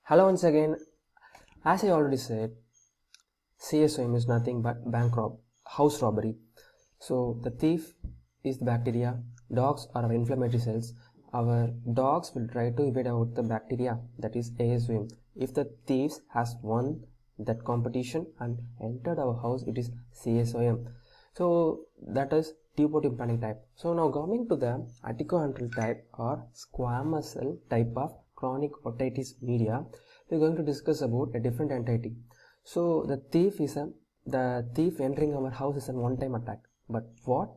Hello once again. As I already said, CSOM is nothing but house robbery. So the thief is the bacteria. Dogs are our inflammatory cells. Our dogs will try to evade out the bacteria, that is ASOM. If the thieves has won that competition and entered our house, it is CSOM. So that is tubal tympanic type. So now coming to the aticoantral type or squamous cell type of chronic otitis media, we are going to discuss about a different entity. So the thief entering our house is a one-time attack. But what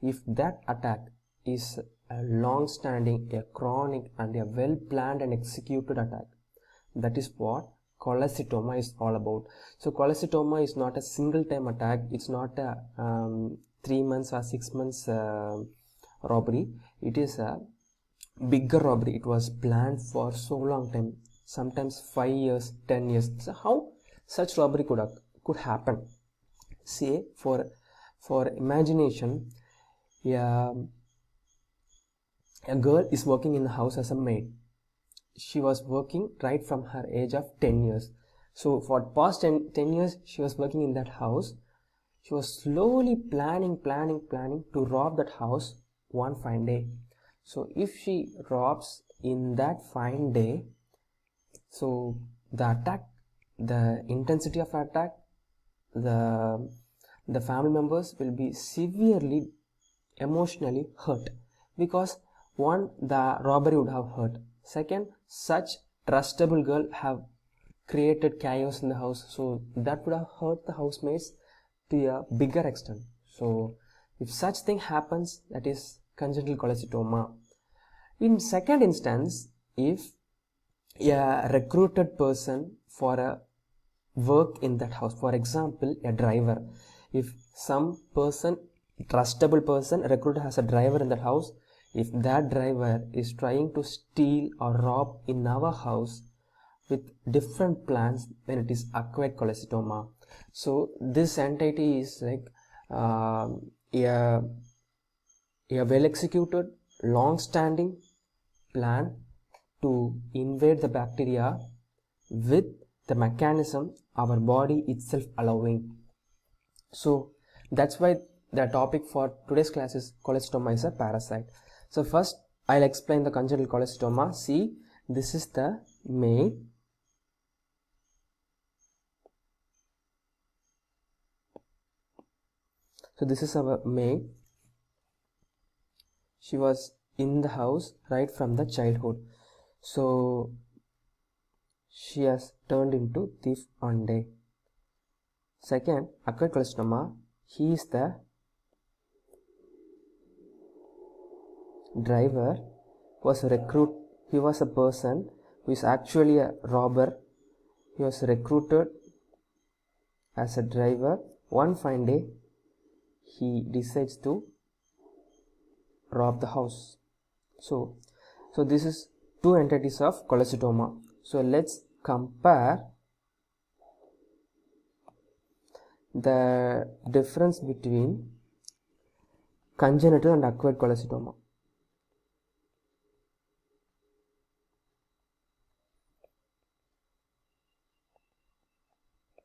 if that attack is a long-standing, a chronic, and a well-planned and executed attack? That is what cholecytoma is all about. So cholecytoma is not a single-time attack. It's not a 3 months or 6 months robbery. It is a bigger robbery. It was planned for so long time, sometimes 5 years, 10 years. So how such robbery could happen? Say for imagination, a girl is working in the house as a maid. She was working right from her age of 10 years. So for past 10 years she was working in that house. She was slowly planning to rob that house one fine day. So if she robs in that fine day, so the intensity of attack, the family members will be severely emotionally hurt, because one, the robbery would have hurt. Second, such trustable girl have created chaos in the house, so that would have hurt the housemates to a bigger extent. So if such thing happens, that is congenital cholecytoma. In second instance, if a recruited person for a work in that house, for example a driver, if some person, trustable person, recruited as a driver in that house, if that driver is trying to steal or rob in our house with different plans, then it is acquired cholecytoma. So this entity is like a well executed, long standing plan to invade the bacteria with the mechanism our body itself allowing. So that's why the topic for today's class is cholecytoma is a parasite. So first I'll explain the congenital cholecytoma. See, this is the maid. So this is our maid. She was in the house right from the childhood. So she has turned into thief one day. Second, acquired cholecytoma, he is the driver, was a recruit. He was a person who is actually a robber. He was recruited as a driver. One fine day, he decides to rob the house. So this is two entities of cholecytoma. So let's compare the difference between congenital and acquired cholecytoma.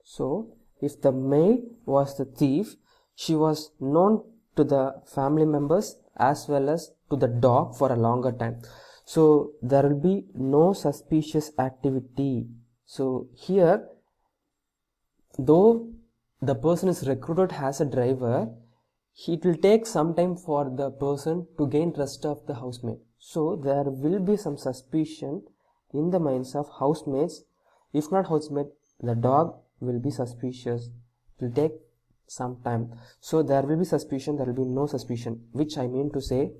So if the maid was the thief, she was known to the family members as well as to the dog for a longer time. So there will be no suspicious activity. So here, though the person is recruited as a driver, it will take some time for the person to gain trust of the housemate. So there will be some suspicion in the minds of housemates. If not housemate, the dog will be suspicious. It will take some time. So there will be suspicion, there will be no suspicion, which I mean to say,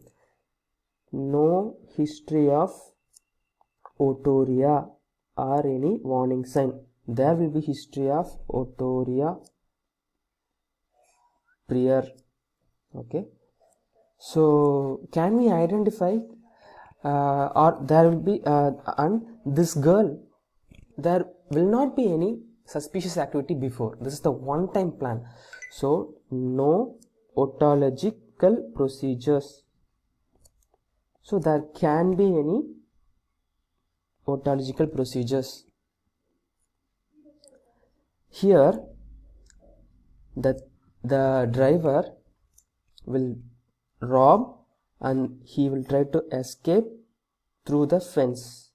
no history of otorrhea or any warning sign. There will be history of otorrhea prior. Okay, so can we identify or there will be and this girl, there will not be any suspicious activity before. This is the one time plan. So no otological procedures. So there can be any otological procedures. Here the driver will rob and he will try to escape through the fence.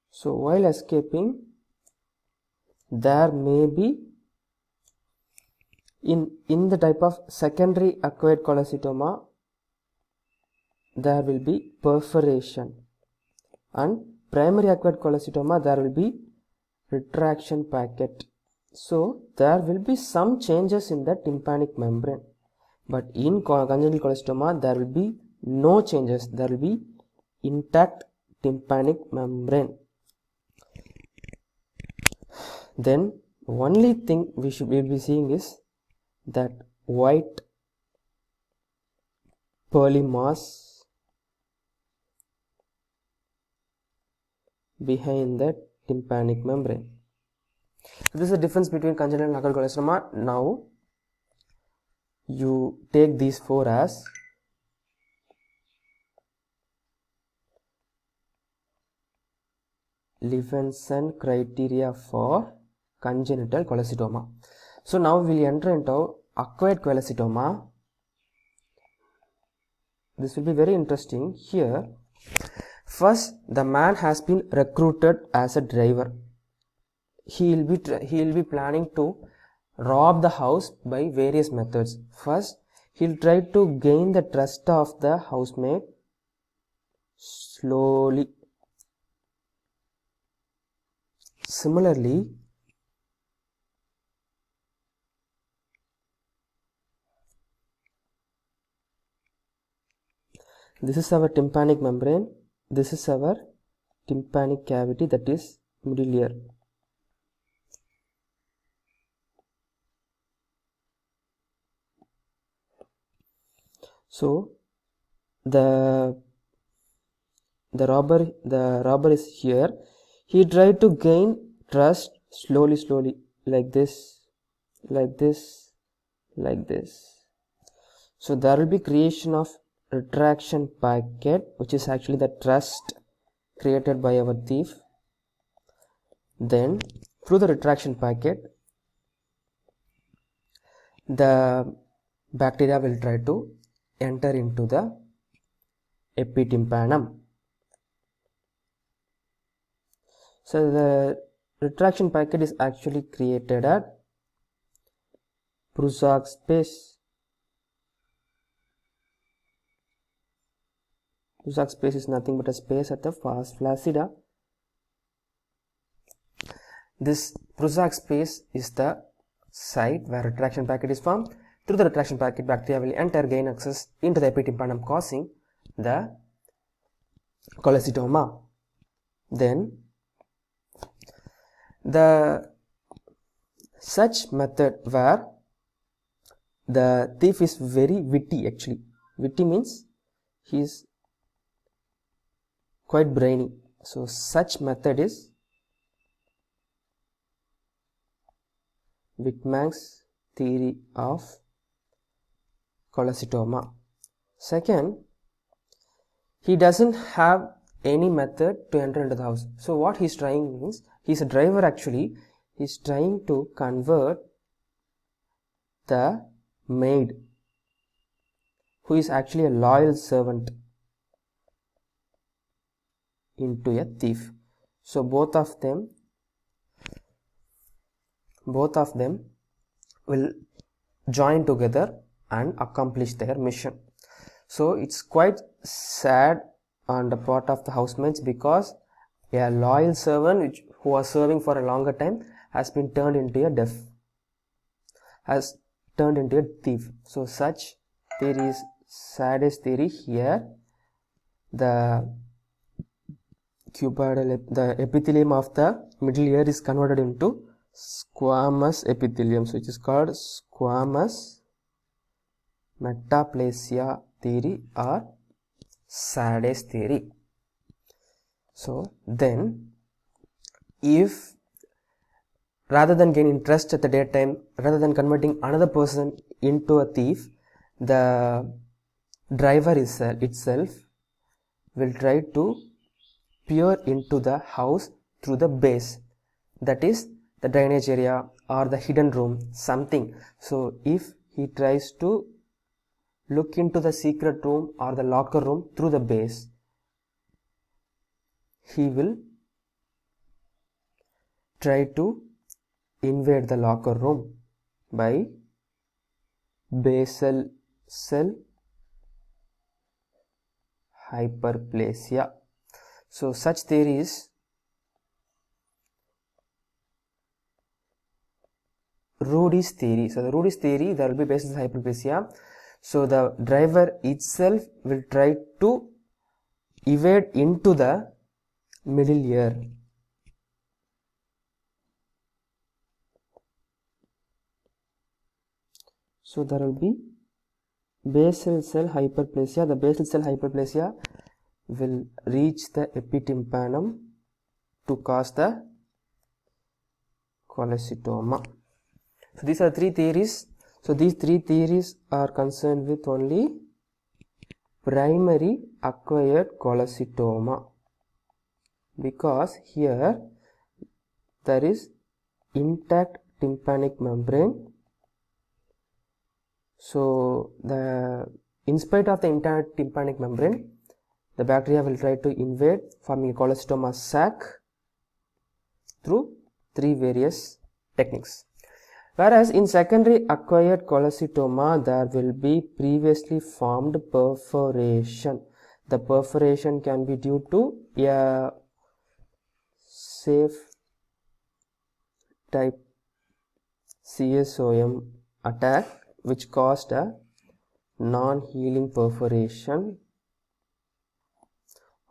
So while escaping, there may be in the type of secondary acquired cholesteatoma, there will be perforation, and primary acquired cholesteatoma there will be retraction packet. So there will be some changes in the tympanic membrane, but in congenital cholesteatoma there will be no changes. There will be intact tympanic membrane. Then only thing we will be seeing is that white pearly mass behind the tympanic membrane. So this is the difference between congenital and acquired cholesteatoma. Now you take these four as Levenson criteria for congenital cholesteatoma. So now we will enter into acquired cholesteatoma. This will be very interesting. Here, first the man has been recruited as a driver. He will be planning to rob the house by various methods. First, he will try to gain the trust of the housemaid slowly. Similarly, this is our tympanic membrane. This is our tympanic cavity, that is middle ear. So the robber is here. He tried to gain trust slowly, like this. So there will be creation of retraction packet, which is actually the trust created by our thief. Then through the retraction packet, the bacteria will try to enter into the epitympanum. So the retraction packet is actually created at Prusak space. Prusak space is nothing but a space at the vas flaccida. This Prusak space is the site where retraction packet is formed. Through the retraction packet, bacteria will enter, gain access into the epitympanum, causing the cholesteatoma. Then the such method where the thief is very witty, actually. Witty means he is quite brainy. So such method is Wittmann's theory of cholesteatoma. Second, he doesn't have any method to enter into the house. So what he's trying means, he's a driver actually. He's trying to convert the maid, who is actually a loyal servant, into a thief. So both of them will join together and accomplish their mission. So it's quite sad on the part of the housemaids, because a loyal servant who was serving for a longer time has been turned into a thief. So such theory is saddest theory. Here the epithelium of the middle ear is converted into squamous epithelium, so it is called squamous metaplasia theory or saddest theory. So then, if rather than gaining trust at the daytime, rather than converting another person into a thief, the driver itself will try to peer into the house through the base, that is the drainage area or the hidden room, something. So if he tries to look into the secret room or the locker room through the base, he will try to invade the locker room by basal cell hyperplasia. So such theory is Rudy's theory. So the Rudy's theory, there will be basal cell hyperplasia. So the driver itself will try to evade into the middle ear. So there will be basal cell hyperplasia. The basal cell hyperplasia will reach the epitympanum to cause the cholesteatoma. So these are three theories. So these three theories are concerned with only primary acquired cholesteatoma, because here there is intact tympanic membrane. So in spite of the intact tympanic membrane, the bacteria will try to invade, forming a cholesteatoma sac through three various techniques. Whereas in secondary acquired cholesteatoma, there will be previously formed perforation. The perforation can be due to a safe type CSOM attack which caused a non-healing perforation,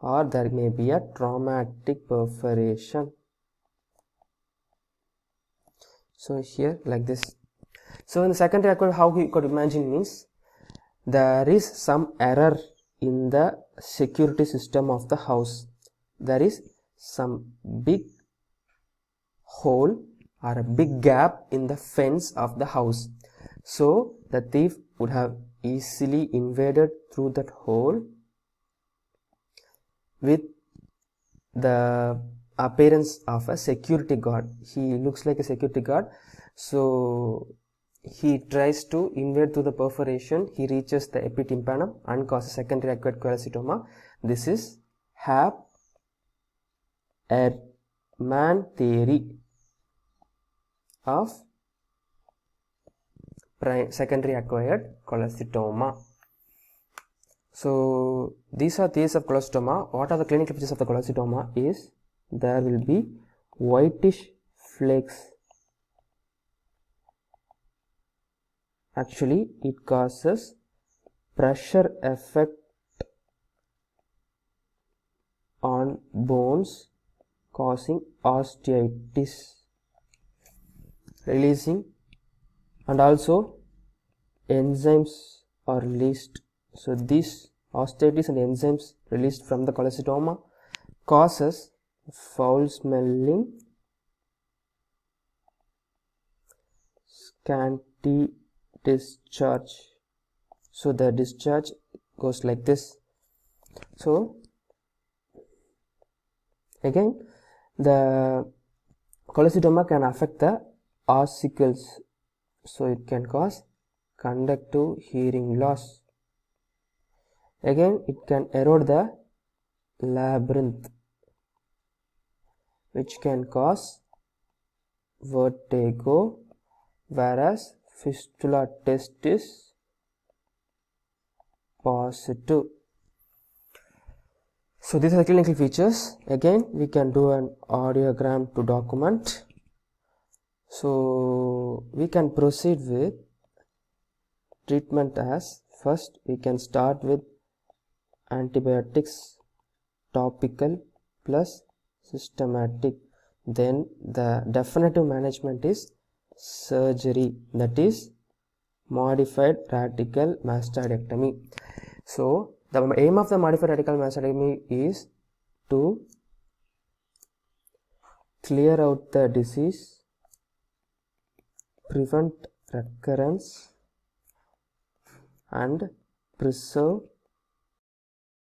or there may be a traumatic perforation. So here like this. So in the secondary acquired, how we could imagine means there is some error in the security system of the house. There is some big hole or a big gap in the fence of the house. So the thief would have easily invaded through that hole with the appearance of a security guard. He looks like a security guard. So he tries to invade through the perforation. He reaches the epitympanum and causes secondary acquired cholesteatoma. This is Hap-Erman theory of secondary acquired cholesteatoma. So these are theories of cholesteatoma. What are the clinical features of the cholesteatoma is there will be whitish flakes. Actually, it causes pressure effect on bones, causing osteitis, releasing, and also enzymes are released. So these osteitis and enzymes released from the cholesteatoma causes foul smelling, scanty discharge. So the discharge goes like this. So again, the cholesteatoma can affect the ossicles. So it can cause conductive hearing loss. Again, it can erode the labyrinth, which can cause vertigo, whereas fistula test is positive. So these are the clinical features. Again, we can do an audiogram to document. So we can proceed with treatment as first we can start with antibiotics, topical plus systematic. Then the definitive management is surgery, that is modified radical mastoidectomy. So the aim of the modified radical mastoidectomy is to clear out the disease, prevent recurrence, and preserve